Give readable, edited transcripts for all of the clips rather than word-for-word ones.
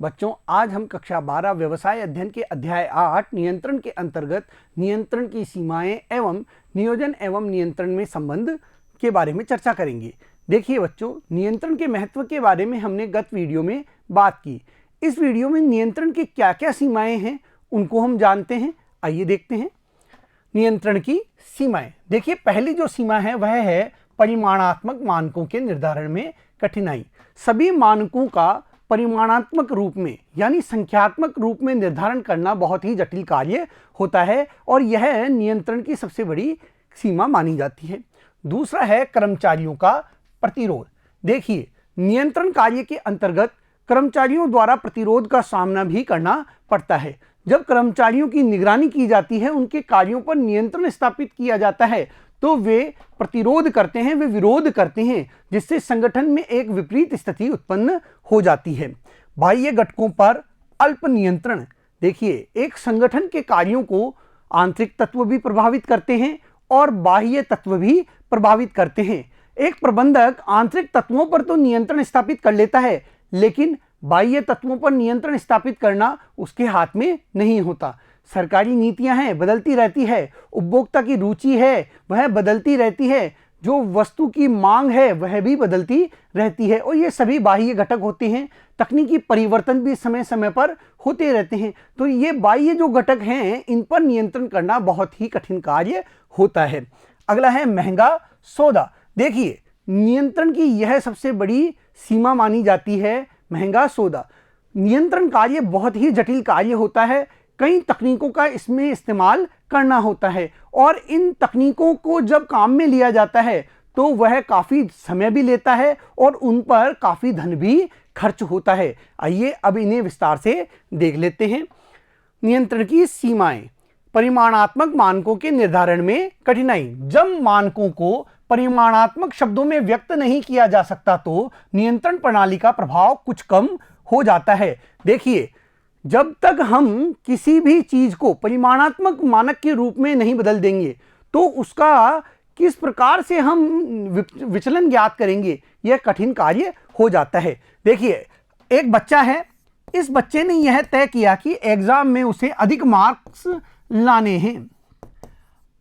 बच्चों, आज हम कक्षा 12 व्यवसाय अध्ययन के अध्याय 8 नियंत्रण के अंतर्गत नियंत्रण की सीमाएं एवं नियोजन एवं नियंत्रण में संबंध के बारे में चर्चा करेंगे। देखिए बच्चों, नियंत्रण के महत्व के बारे में हमने गत वीडियो में बात की। इस वीडियो में नियंत्रण की क्या क्या सीमाएं हैं उनको हम जानते हैं। आइए देखते हैं नियंत्रण की सीमाएं। देखिए, पहली जो सीमा है वह है परिमाणात्मक मानकों के निर्धारण में कठिनाई। सभी मानकों का परिमाणात्मक रूप में यानी संख्यात्मक रूप में निर्धारण करना बहुत ही जटिल कार्य होता है और यह नियंत्रण की सबसे बड़ी सीमा मानी जाती है। दूसरा है कर्मचारियों का प्रतिरोध। देखिए, नियंत्रण कार्य के अंतर्गत कर्मचारियों द्वारा प्रतिरोध का सामना भी करना पड़ता है। जब कर्मचारियों की निगरानी की जाती है, उनके कार्यों पर नियंत्रण स्थापित किया जाता है, तो वे प्रतिरोध करते हैं, वे विरोध करते हैं, जिससे संगठन में एक विपरीत स्थिति उत्पन्न हो जाती है। बाह्य घटकों पर अल्प नियंत्रण। देखिए, एक संगठन के कार्यों को आंतरिक तत्व भी प्रभावित करते हैं और बाह्य तत्व भी प्रभावित करते हैं। एक प्रबंधक आंतरिक तत्वों पर तो नियंत्रण स्थापित कर लेता है, लेकिन बाह्य तत्वों पर नियंत्रण स्थापित करना उसके हाथ में नहीं होता। सरकारी नीतियां हैं, बदलती रहती है। उपभोक्ता की रुचि है, वह बदलती रहती है। जो वस्तु की मांग है वह भी बदलती रहती है और ये सभी बाह्य घटक होते हैं। तकनीकी परिवर्तन भी समय समय पर होते रहते हैं। तो ये बाह्य जो घटक हैं, इन पर नियंत्रण करना बहुत ही कठिन कार्य होता है। अगला है महंगा सौदा। देखिए, नियंत्रण की यह सबसे बड़ी सीमा मानी जाती है, महंगा सौदा। नियंत्रण कार्य बहुत ही जटिल कार्य होता है। कई तकनीकों का इसमें इस्तेमाल करना होता है और इन तकनीकों को जब काम में लिया जाता है तो वह काफ़ी समय भी लेता है और उन पर काफ़ी धन भी खर्च होता है। आइए अब इन्हें विस्तार से देख लेते हैं। नियंत्रण की सीमाएं। परिमाणात्मक मानकों के निर्धारण में कठिनाई। जब मानकों को परिमाणात्मक शब्दों में व्यक्त नहीं किया जा सकता तो नियंत्रण प्रणाली का प्रभाव कुछ कम हो जाता है। देखिए, जब तक हम किसी भी चीज को परिमाणात्मक मानक के रूप में नहीं बदल देंगे तो उसका किस प्रकार से हम विचलन ज्ञात करेंगे, यह कठिन कार्य हो जाता है। देखिए, एक बच्चा है, इस बच्चे ने यह तय किया कि एग्जाम में उसे अधिक मार्क्स लाने हैं।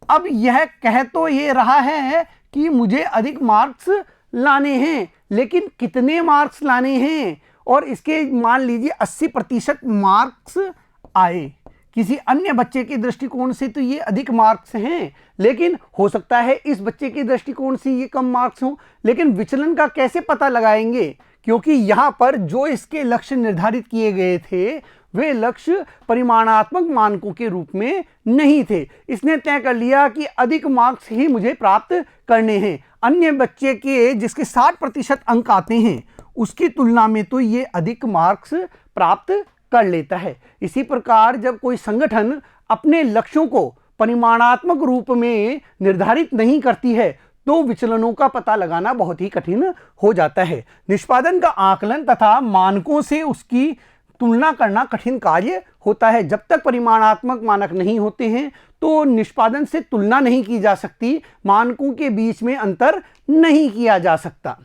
अब यह कह तो ये रहा है कि मुझे अधिक मार्क्स लाने हैं, लेकिन कितने मार्क्स लाने हैं, और इसके मान लीजिए 80% मार्क्स आए। किसी अन्य बच्चे के दृष्टिकोण से तो ये अधिक मार्क्स हैं, लेकिन हो सकता है इस बच्चे के दृष्टिकोण से ये कम मार्क्स हों। लेकिन विचलन का कैसे पता लगाएंगे, क्योंकि यहाँ पर जो इसके लक्ष्य निर्धारित किए गए थे वे लक्ष्य परिमाणात्मक मानकों के रूप में नहीं थे। इसने तय कर लिया कि अधिक मार्क्स ही मुझे प्राप्त करने हैं। अन्य बच्चे के जिसके 60% अंक आते हैं उसकी तुलना में तो ये अधिक मार्क्स प्राप्त कर लेता है। इसी प्रकार जब कोई संगठन अपने लक्ष्यों को परिमाणात्मक रूप में निर्धारित नहीं करती है तो विचलनों का पता लगाना बहुत ही कठिन हो जाता है। निष्पादन का आकलन तथा मानकों से उसकी तुलना करना कठिन कार्य होता है। जब तक परिमाणात्मक मानक नहीं होते हैं तो निष्पादन से तुलना नहीं की जा सकती, मानकों के बीच में अंतर नहीं किया जा सकता।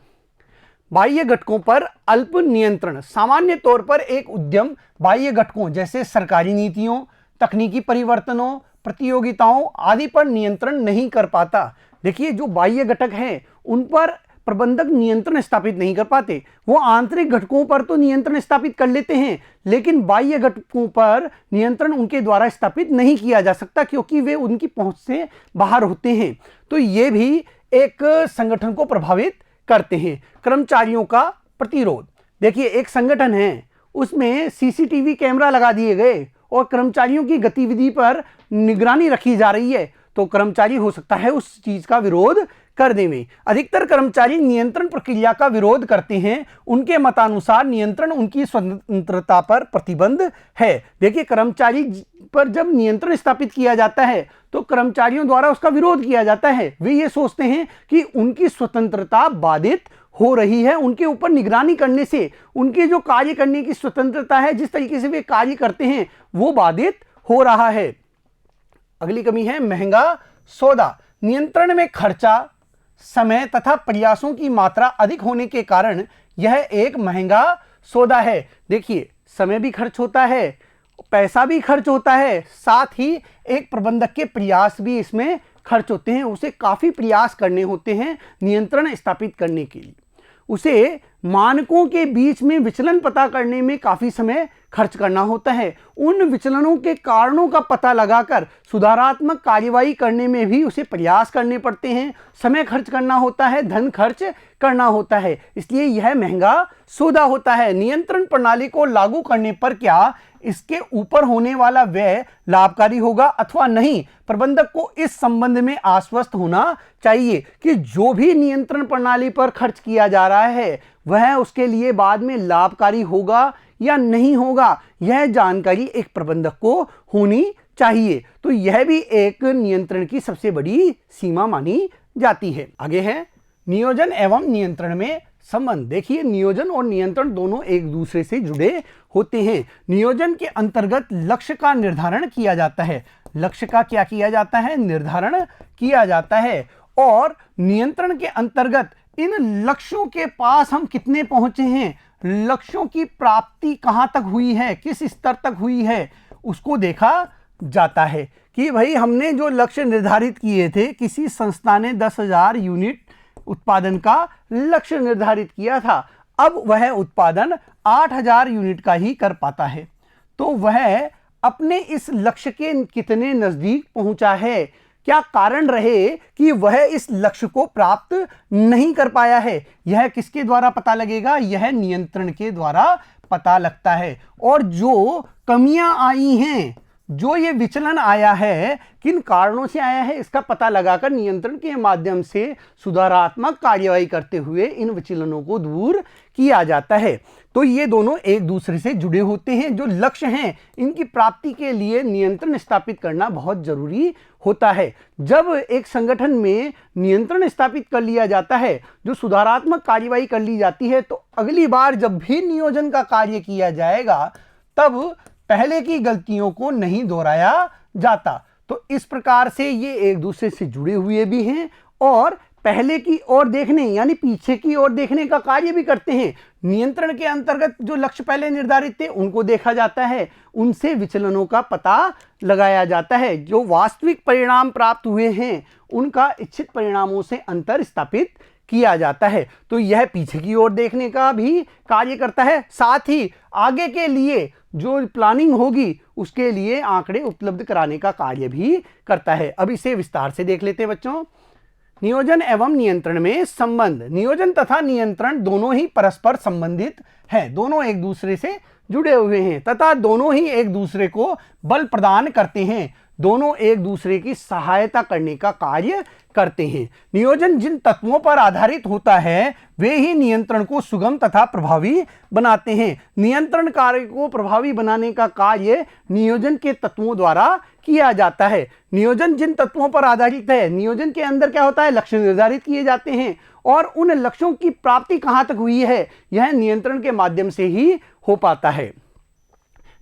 बाह्य घटकों पर अल्प नियंत्रण। सामान्य तौर पर एक उद्यम बाह्य घटकों जैसे सरकारी नीतियों, तकनीकी परिवर्तनों, प्रतियोगिताओं आदि पर नियंत्रण नहीं कर पाता। देखिए, जो बाह्य घटक हैं उन पर प्रबंधक नियंत्रण स्थापित नहीं कर पाते। वो आंतरिक घटकों पर तो नियंत्रण स्थापित कर लेते हैं, लेकिन बाह्य घटकों पर नियंत्रण उनके द्वारा स्थापित नहीं किया जा सकता, क्योंकि वे उनकी पहुंच से बाहर होते हैं। तो ये भी एक संगठन को प्रभावित करते हैं। कर्मचारियों का प्रतिरोध। देखिए, एक संगठन है, उसमें सीसीटीवी कैमरा लगा दिए गए और कर्मचारियों की गतिविधि पर निगरानी रखी जा रही है, तो कर्मचारी हो सकता है उस चीज का विरोध कर देंगे। अधिकतर कर्मचारी नियंत्रण प्रक्रिया का विरोध करते हैं। उनके मतानुसार नियंत्रण उनकी स्वतंत्रता पर प्रतिबंध है। देखिए, कर्मचारी पर जब नियंत्रण स्थापित किया जाता है तो कर्मचारियों द्वारा उसका विरोध किया जाता है। वे ये सोचते हैं कि उनकी स्वतंत्रता बाधित हो रही है, उनके ऊपर निगरानी करने से उनके जो कार्य करने की स्वतंत्रता है, जिस तरीके से वे कार्य करते हैं, वो बाधित हो रहा है। अगली कमी है महंगा सौदा। नियंत्रण में खर्चा, समय तथा प्रयासों की मात्रा अधिक होने के कारण यह एक महंगा सौदा है। देखिए, समय भी खर्च होता है, पैसा भी खर्च होता है, साथ ही एक प्रबंधक के प्रयास भी इसमें खर्च होते हैं। उसे काफ़ी प्रयास करने होते हैं नियंत्रण स्थापित करने के लिए। उसे मानकों के बीच में विचलन पता करने में काफ़ी समय खर्च करना होता है। उन विचलनों के कारणों का पता लगाकर सुधारात्मक कार्यवाही करने में भी उसे प्रयास करने पड़ते हैं, समय खर्च करना होता है, धन खर्च करना होता है, इसलिए यह महंगा सौदा होता है। नियंत्रण प्रणाली को लागू करने पर क्या इसके ऊपर होने वाला व्यय लाभकारी होगा अथवा नहीं, प्रबंधक को इस संबंध में आश्वस्त होना चाहिए कि जो भी नियंत्रण प्रणाली पर खर्च किया जा रहा है वह उसके लिए बाद में लाभकारी होगा या नहीं होगा, यह जानकारी एक प्रबंधक को होनी चाहिए। तो यह भी एक नियंत्रण की सबसे बड़ी सीमा मानी जाती है। आगे है नियोजन एवं नियंत्रण में संबंध। देखिए, नियोजन और नियंत्रण दोनों एक दूसरे से जुड़े होते हैं। नियोजन के अंतर्गत लक्ष्य का निर्धारण किया जाता है। लक्ष्य का क्या किया जाता है? निर्धारण किया जाता है। और नियंत्रण के अंतर्गत इन लक्ष्यों के पास हम कितने पहुंचे हैं, लक्ष्यों की प्राप्ति कहां तक हुई है, किस स्तर तक हुई है, उसको देखा जाता है कि भाई हमने जो लक्ष्य निर्धारित किए थे, किसी संस्था ने 10,000 यूनिट उत्पादन का लक्ष्य निर्धारित किया था, अब वह उत्पादन 8,000 यूनिट का ही कर पाता है, तो वह अपने इस लक्ष्य के कितने नजदीक पहुंचा है, क्या कारण रहे कि वह इस लक्ष्य को प्राप्त नहीं कर पाया है, यह किसके द्वारा पता लगेगा? यह नियंत्रण के द्वारा पता लगता है। और जो कमियां आई हैं, जो ये विचलन आया है, किन कारणों से आया है, इसका पता लगाकर नियंत्रण के माध्यम से सुधारात्मक कार्यवाही करते हुए इन विचलनों को दूर किया जाता है। तो ये दोनों एक दूसरे से जुड़े होते हैं। जो लक्ष्य हैं, इनकी प्राप्ति के लिए नियंत्रण स्थापित करना बहुत जरूरी होता है। जब एक संगठन में नियंत्रण स्थापित कर लिया जाता है, जो सुधारात्मक कार्यवाही कर ली जाती है, तो अगली बार जब भी नियोजन का कार्य किया जाएगा तब पहले की गलतियों को नहीं दोहराया जाता। तो इस प्रकार से ये एक दूसरे से जुड़े हुए भी हैं और पहले की ओर देखने यानी पीछे की ओर देखने का कार्य भी करते हैं। नियंत्रण के अंतर्गत जो लक्ष्य पहले निर्धारित थे उनको देखा जाता है, उनसे विचलनों का पता लगाया जाता है, जो वास्तविक परिणाम प्राप्त हुए हैं उनका इच्छित परिणामों से अंतर स्थापित किया जाता है। तो यह पीछे की ओर देखने का भी कार्य करता है, साथ ही आगे के लिए जो प्लानिंग होगी उसके लिए आंकड़े उपलब्ध कराने का कार्य भी करता है। अब इसे विस्तार से देख लेते हैं बच्चों। नियोजन एवं नियंत्रण में संबंध। नियोजन तथा नियंत्रण दोनों ही परस्पर संबंधित हैं, दोनों एक दूसरे से जुड़े हुए हैं तथा दोनों ही एक दूसरे को बल प्रदान करते हैं, दोनों एक दूसरे की सहायता करने का कार्य करते हैं। नियोजन जिन तत्वों पर आधारित होता है वे ही नियंत्रण को सुगम तथा प्रभावी बनाते हैं। नियंत्रण कार्य को प्रभावी बनाने का कार्य नियोजन के तत्वों द्वारा किया जाता है। नियोजन जिन तत्वों पर आधारित है, नियोजन के अंदर क्या होता है, लक्ष्य निर्धारित किए जाते हैं और उन लक्ष्यों की प्राप्ति कहां तक हुई है यह नियंत्रण के माध्यम से ही हो पाता है।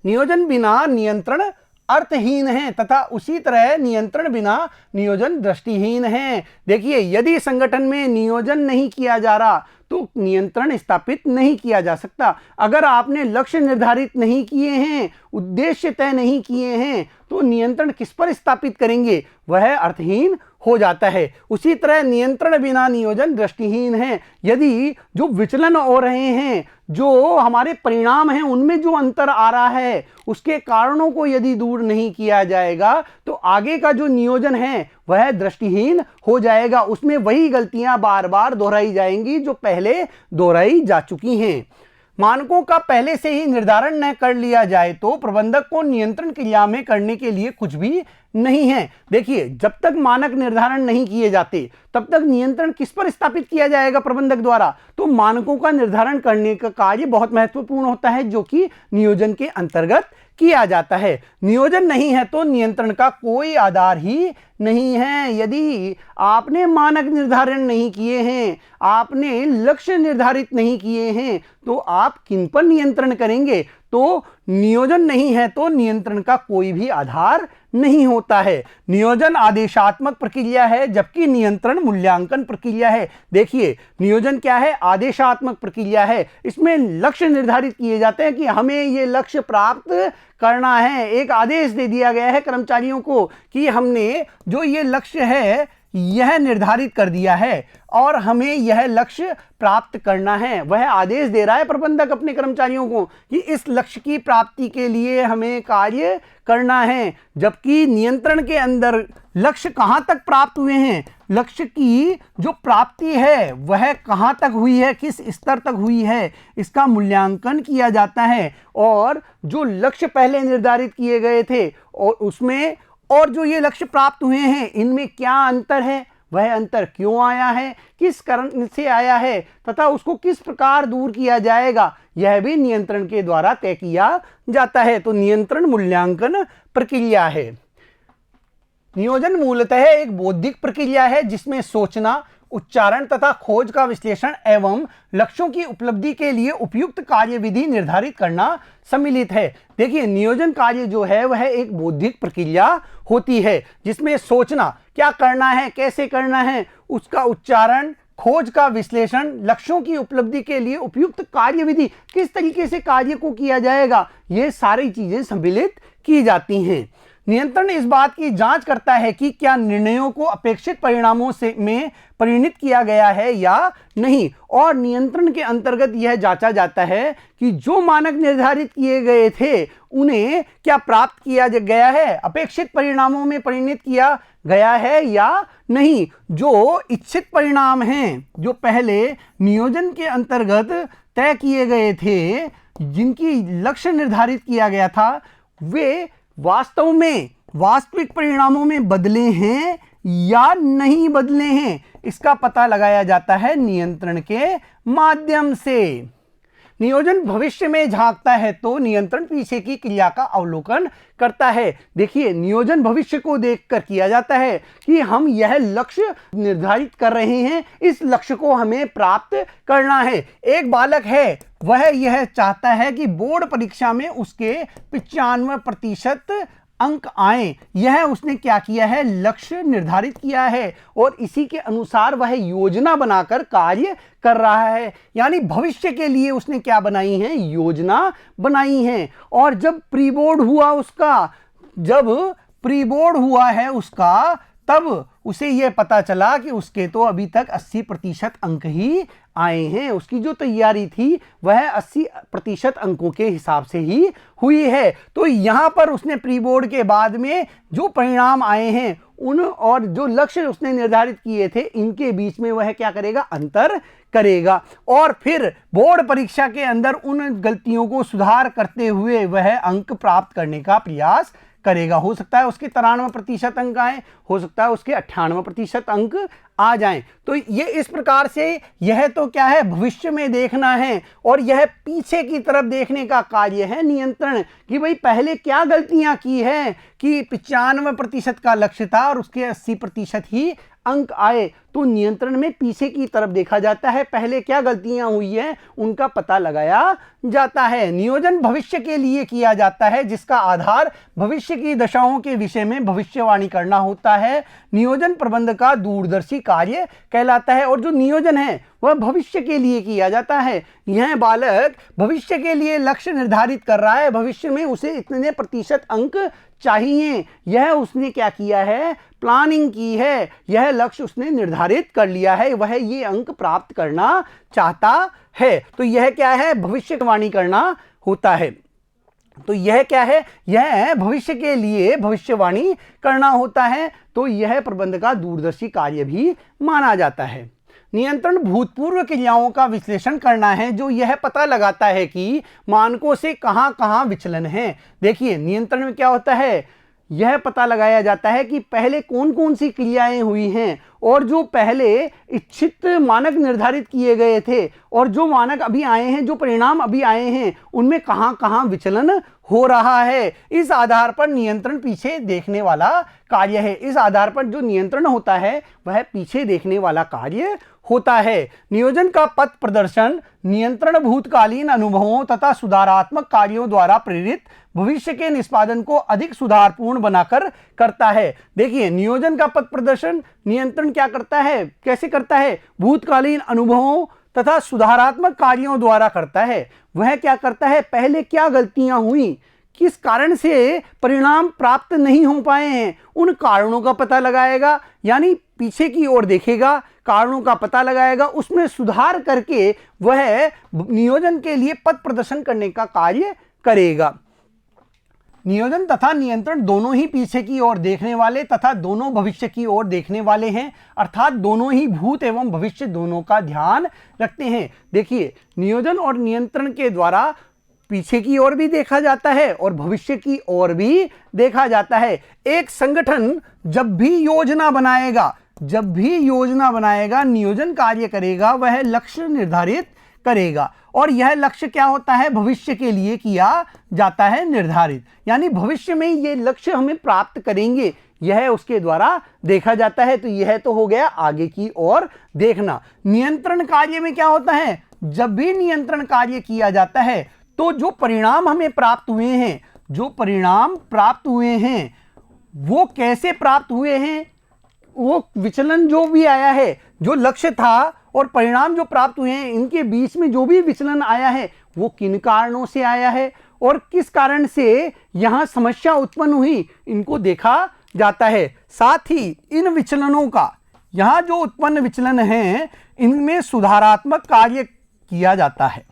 नियोजन बिना नियंत्रण अर्थहीन है तथा उसी तरह नियंत्रण बिना नियोजन दृष्टिहीन है। देखिए, यदि संगठन में नियोजन नहीं किया जा रहा तो नियंत्रण स्थापित नहीं किया जा सकता। अगर आपने लक्ष्य निर्धारित नहीं किए हैं, उद्देश्य तय नहीं किए हैं, तो नियंत्रण किस पर स्थापित करेंगे, वह अर्थहीन हो जाता है। उसी तरह नियंत्रण बिना नियोजन दृष्टिहीन है। यदि जो विचलन हो रहे हैं, जो हमारे परिणाम हैं, उनमें जो अंतर आ रहा है, उसके कारणों को यदि दूर नहीं किया जाएगा तो आगे का जो नियोजन है वह दृष्टिहीन हो जाएगा। उसमें वही गलतियां बार बार दोहराई जाएंगी जो पहले दोहराई जा चुकी हैं। मानकों का पहले से ही निर्धारण न कर लिया जाए तो प्रबंधक को नियंत्रण क्रिया में करने के लिए कुछ भी नहीं है। देखिए, जब तक मानक निर्धारण नहीं किए जाते तब तक नियंत्रण किस पर स्थापित किया जाएगा प्रबंधक द्वारा, तो मानकों का निर्धारण करने का कार्य बहुत महत्वपूर्ण होता है जो कि नियोजन के अंतर्गत किया जाता है। नियोजन नहीं है तो नियंत्रण का कोई आधार ही नहीं है। यदि आपने मानक निर्धारण नहीं किए हैं, आपने लक्ष्य निर्धारित नहीं किए हैं, तो आप किन पर नियंत्रण करेंगे? तो नियोजन नहीं है तो नियंत्रण का कोई भी आधार नहीं होता है। नियोजन आदेशात्मक प्रक्रिया है जबकि नियंत्रण मूल्यांकन प्रक्रिया है। देखिए, नियोजन क्या है? आदेशात्मक प्रक्रिया है। इसमें लक्ष्य निर्धारित किए जाते हैं कि हमें ये लक्ष्य प्राप्त करना है। एक आदेश दे दिया गया है कर्मचारियों को कि हमने जो ये लक्ष्य है यह निर्धारित कर दिया है और हमें यह लक्ष्य प्राप्त करना है। वह आदेश दे रहा है प्रबंधक अपने कर्मचारियों को कि इस लक्ष्य की प्राप्ति के लिए हमें कार्य करना है। जबकि नियंत्रण के अंदर लक्ष्य कहां तक प्राप्त हुए हैं, लक्ष्य की जो प्राप्ति है वह कहां तक हुई है, किस स्तर तक हुई है, इसका मूल्यांकन किया जाता है। और जो लक्ष्य पहले निर्धारित किए गए थे और उसमें और जो ये लक्ष्य प्राप्त हुए हैं इनमें क्या अंतर है, वह अंतर क्यों आया है, किस कारण से आया है तथा उसको किस प्रकार दूर किया जाएगा, यह भी नियंत्रण के द्वारा तय किया जाता है। तो नियंत्रण मूल्यांकन प्रक्रिया है। नियोजन मूलतः एक बौद्धिक प्रक्रिया है जिसमें सोचना, उच्चारण तथा खोज का विश्लेषण एवं लक्ष्यों की उपलब्धि के लिए उपयुक्त कार्यविधि निर्धारित करना सम्मिलित है। देखिए, नियोजन कार्य जो है वह एक बौद्धिक प्रक्रिया होती है जिसमें सोचना, क्या करना है, कैसे करना है, उसका उच्चारण, खोज का विश्लेषण, लक्ष्यों की उपलब्धि के लिए उपयुक्त कार्यविधि, किस तरीके से कार्य को किया जाएगा, ये सारी चीजें सम्मिलित की जाती हैं। नियंत्रण इस बात की जांच करता है कि क्या निर्णयों को अपेक्षित परिणामों से में परिणित किया गया है या नहीं, और नियंत्रण के अंतर्गत यह जांचा जाता है कि जो मानक निर्धारित किए गए थे उन्हें क्या प्राप्त किया गया है, अपेक्षित परिणामों में परिणित किया गया है या नहीं। जो इच्छित परिणाम हैं, जो पहले नियोजन के अंतर्गत तय किए गए थे, जिनकी लक्ष्य निर्धारित किया गया था, वे वास्तव में वास्तविक परिणामों में बदले हैं या नहीं बदले हैं, इसका पता लगाया जाता है नियंत्रण के माध्यम से। नियोजन भविष्य में झांकता है तो नियंत्रण पीछे की क्रिया का अवलोकन करता है। देखिए, नियोजन भविष्य को देखकर किया जाता है कि हम यह लक्ष्य निर्धारित कर रहे हैं, इस लक्ष्य को हमें प्राप्त करना है। एक बालक है, वह यह चाहता है कि बोर्ड परीक्षा में उसके 95% अंक आए। यह उसने क्या किया है, लक्ष्य निर्धारित किया है और इसी के अनुसार वह योजना बनाकर कार्य कर रहा है। यानी भविष्य के लिए उसने क्या बनाई है, योजना बनाई है। और जब प्री बोर्ड हुआ है उसका, तब उसे यह पता चला कि उसके तो अभी तक 80% अंक ही आए हैं। उसकी जो तैयारी थी वह 80% अंकों के हिसाब से ही हुई है। तो यहाँ पर उसने प्री बोर्ड के बाद में जो परिणाम आए हैं उन और जो लक्ष्य उसने निर्धारित किए थे, इनके बीच में वह क्या करेगा, अंतर करेगा और फिर बोर्ड परीक्षा के अंदर उन गलतियों को सुधार करते हुए वह अंक प्राप्त करने का प्रयास करेगा। हो सकता है उसके 93% अंक आए, हो सकता है उसके 98% अंक आ जाएं। तो ये इस प्रकार से यह तो क्या है, भविष्य में देखना है और यह पीछे की तरफ देखने का कार्य है नियंत्रण, कि भाई पहले क्या गलतियां की है कि 95% का लक्ष्य था और उसके 80% ही अंक आए। तो नियंत्रण में पीछे की तरफ देखा जाता है, पहले क्या गलतियां हुई है उनका पता लगाया जाता है। नियोजन भविष्य के लिए किया जाता है जिसका आधार भविष्य की दशाओं के विषय में भविष्यवाणी करना होता है। नियोजन प्रबंध का दूरदर्शी कार्य कहलाता है और जो नियोजन है वह भविष्य के लिए किया जाता है। यह बालक भविष्य के लिए लक्ष्य निर्धारित कर रहा है, भविष्य में उसे इतने प्रतिशत अंक चाहिए, यह उसने क्या किया है, प्लानिंग की है, यह लक्ष्य उसने निर्धारित कर लिया है, वह ये अंक प्राप्त करना चाहता है। तो यह क्या है, भविष्यवाणी करना होता है। तो यह क्या है, यह भविष्य के लिए भविष्यवाणी करना होता है। तो यह प्रबंध का दूरदर्शी कार्य भी माना जाता है। नियंत्रण भूतपूर्व क्रियाओं का विश्लेषण करना है जो यह पता लगाता है कि मानकों से कहां कहां विचलन है। देखिए, नियंत्रण में क्या होता है, यह पता लगाया जाता है कि पहले कौन कौन सी क्रियाएं हुई हैं और जो पहले इच्छित मानक निर्धारित किए गए थे और जो मानक अभी आए हैं, जो परिणाम अभी आए हैं, उनमें कहां कहां विचलन हो रहा है। इस आधार पर नियंत्रण पीछे देखने वाला कार्य है। इस आधार पर जो नियंत्रण होता है वह पीछे देखने वाला कार्य होता है। नियोजन का पथ प्रदर्शन नियंत्रण भूतकालीन अनुभवों तथा सुधारात्मक कार्यों द्वारा प्रेरित भविष्य के निष्पादन को अधिक सुधारपूर्ण बनाकर करता है। देखिए, नियोजन का पथ प्रदर्शन नियंत्रण क्या करता है, कैसे करता है? भूतकालीन अनुभवों तथा सुधारात्मक कार्यों द्वारा करता है। वह क्या करता है? पहले क्या गलतियां हुई, किस कारण से परिणाम प्राप्त नहीं हो पाए हैं, उन कारणों का पता लगाएगा, यानी पीछे की ओर देखेगा, कारणों का पता लगाएगा, उसमें सुधार करके वह नियोजन के लिए पथ प्रदर्शन करने का कार्य करेगा। नियोजन तथा नियंत्रण दोनों ही पीछे की ओर देखने वाले तथा दोनों भविष्य की ओर देखने वाले हैं, अर्थात दोनों ही भूत एवं भविष्य दोनों का ध्यान रखते हैं। देखिए, नियोजन और नियंत्रण के द्वारा पीछे की ओर भी देखा जाता है और भविष्य की ओर भी देखा जाता है। एक संगठन जब भी योजना बनाएगा, नियोजन कार्य करेगा, वह लक्ष्य निर्धारित करेगा और यह लक्ष्य क्या होता है? भविष्य के लिए किया जाता है निर्धारित, यानी भविष्य में ये लक्ष्य हमें प्राप्त करेंगे, यह उसके द्वारा देखा जाता है। तो यह तो हो गया आगे की ओर देखना। नियंत्रण कार्य में क्या होता है? जब भी नियंत्रण कार्य किया जाता है तो जो परिणाम हमें प्राप्त हुए हैं, वो कैसे प्राप्त हुए हैं? वो विचलन जो भी आया है, जो लक्ष्य था और परिणाम जो प्राप्त हुए हैं, इनके बीच में जो भी विचलन आया है, वो किन कारणों से आया है और किस कारण से यहां समस्या उत्पन्न हुई, इनको देखा जाता है। साथ ही इन विचलनों का, यहां जो उत्पन्न विचलन हैं, इनमें सुधारात्मक कार्य किया जाता है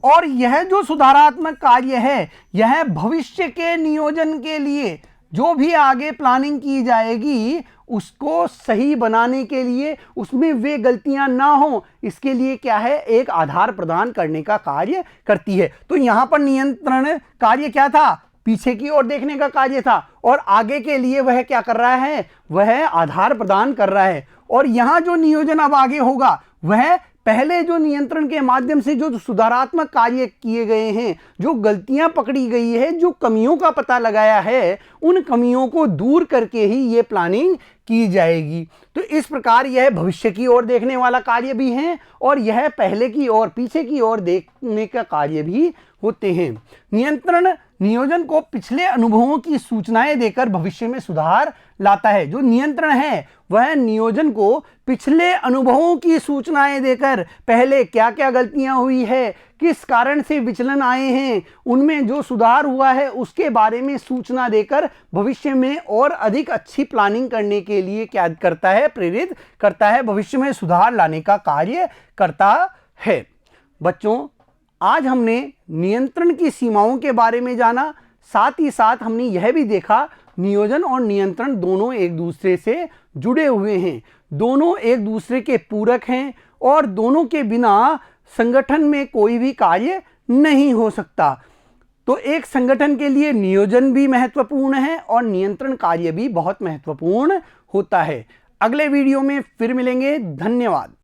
और यह जो सुधारात्मक कार्य है, यह भविष्य के नियोजन के लिए जो भी आगे प्लानिंग की जाएगी उसको सही बनाने के लिए, उसमें वे गलतियां ना हो, इसके लिए क्या है? एक आधार प्रदान करने का कार्य करती है। तो यहां पर नियंत्रण कार्य क्या था? पीछे की ओर देखने का कार्य था और आगे के लिए वह क्या कर रहा है? वह आधार प्रदान कर रहा है। और यहां जो नियोजन अब आगे होगा, वह पहले जो नियंत्रण के माध्यम से जो सुधारात्मक कार्य किए गए हैं, जो गलतियां पकड़ी गई है, जो कमियों का पता लगाया है, उन कमियों को दूर करके ही ये प्लानिंग की जाएगी। तो इस प्रकार यह भविष्य की ओर देखने वाला कार्य भी है और यह पहले की ओर, पीछे की ओर देखने का कार्य भी होते हैं। नियंत्रण नियोजन को पिछले अनुभवों की सूचनाएं देकर भविष्य में सुधार लाता है। जो नियंत्रण है वह नियोजन को पिछले अनुभवों की सूचनाएं देकर, पहले क्या क्या गलतियां हुई है, किस कारण से विचलन आए हैं, उनमें जो सुधार हुआ है उसके बारे में सूचना देकर भविष्य में और अधिक अच्छी प्लानिंग करने के लिए क्या करता है? प्रेरित करता है, भविष्य में सुधार लाने का कार्य करता है। बच्चों, आज हमने नियंत्रण की सीमाओं के बारे में जाना, साथ ही साथ हमने यह भी देखा नियोजन और नियंत्रण दोनों एक दूसरे से जुड़े हुए हैं, दोनों एक दूसरे के पूरक हैं और दोनों के बिना संगठन में कोई भी कार्य नहीं हो सकता। तो एक संगठन के लिए नियोजन भी महत्वपूर्ण है और नियंत्रण कार्य भी बहुत महत्वपूर्ण होता है। अगले वीडियो में फिर मिलेंगे। धन्यवाद।